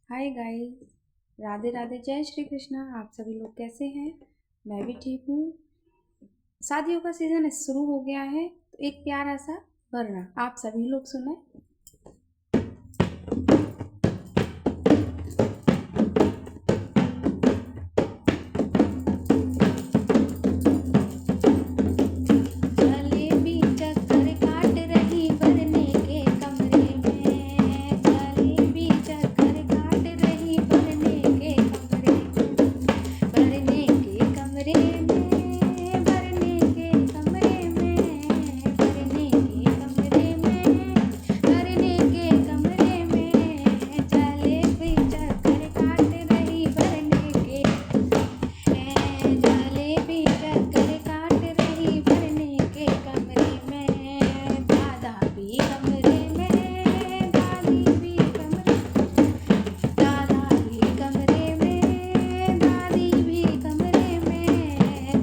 Hi guys, Radhe Radhe, जय श्री कृष्णा। आप सभी लोग कैसे हैं? मैं भी ठीक हूँ। शादियों का सीज़न शुरू हो गया है, तो एक प्यारा सा वरना आप सभी लोग सुने। जलेबी चक्कर काट रही बरने के कमरे में, जलेबी चक्कर काट रही बरने के कमरे में, बरने के कमरे में, बरने के कमरे में, बरने के कमरे में, बरने के कमरे में, जलेबी चक्कर काट रही बरने के, जलेबी चक्कर काट रही बरने के कमरे में, दादा भी कमरे में, दादी भी कमरे, दादा भी कमरे में, दादी भी कमरे में,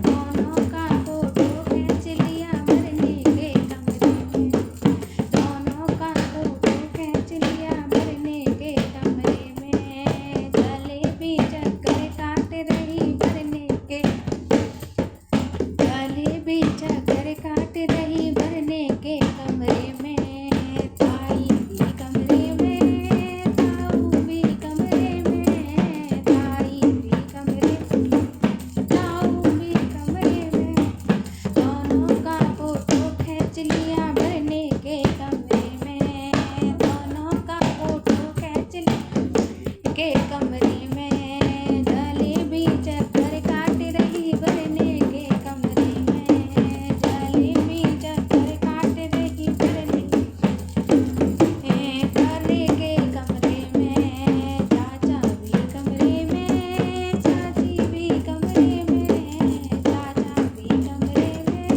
दोनों का फोटो खींच लिया बरने के कमरे में, दोनों का फोटो खींच लिया बरने के कमरे में, जलेबी चक्कर काट रही बरने के, जलेबी चक्कर काट रही बरने के कमरे में, ताई भी कमरे में, ताऊ भी कमरे में, ताई भी कमरे में, ताऊ भी कमरे में, दोनों का फोटो खींच लिया बरने के कमरे में, दोनों का फोटो खींच लिया के कमरे में, जलेबी चक्कर काट रही बरने के कमरे में, जलेबी चक्कर काट रही बरने के कमरे में, चाचा भी कमरे में, चाची भी कमरे में, चाचा भी कमरे में,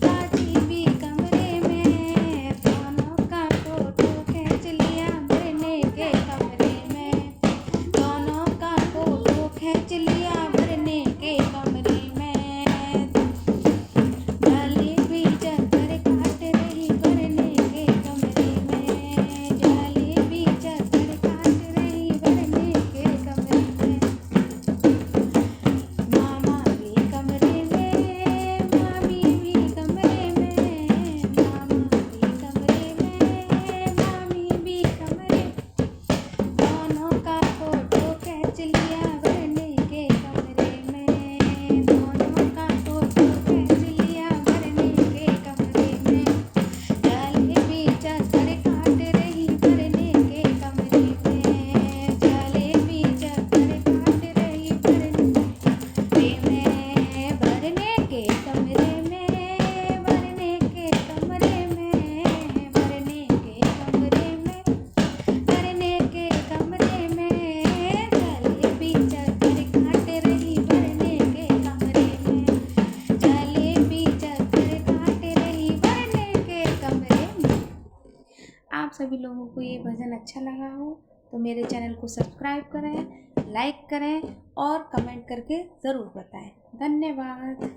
चाची भी कमरे में, दोनों का फोटो खींच लिया बरने के कमरे में, दोनों का फोटो खींच लिया बरने के कमरे में, जलेबी चक्कर काट रही बरने के कमरे में, जलेबी चक्कर काट रही बरने के कमरे में, मामा भी कमरे में, मामी भी कमरे में, मामा भी कमरे में, मामी भी कमरे, दोनों का फोटो खींच लिया बरने के कमरे में, दोनों का फोटो खींच लिया बरने के कमरे में, जलेबी चक्कर काट रही बरने के कमरे में, जलेबी चक्कर काट रही बरने में, बरने के कमरे में, बरने के कमरे में, बरने के कमरे में, बरने के कमरे में, जलेबी चक्कर काट रही बरने के कमरे में, जलेबी चक्कर काट रही बरने के कमरे में। आप सभी लोगों को ये भजन अच्छा लगा हो तो मेरे चैनल को सब्सक्राइब करें, लाइक करें और कमेंट करके ज़रूर बताएं। धन्यवाद।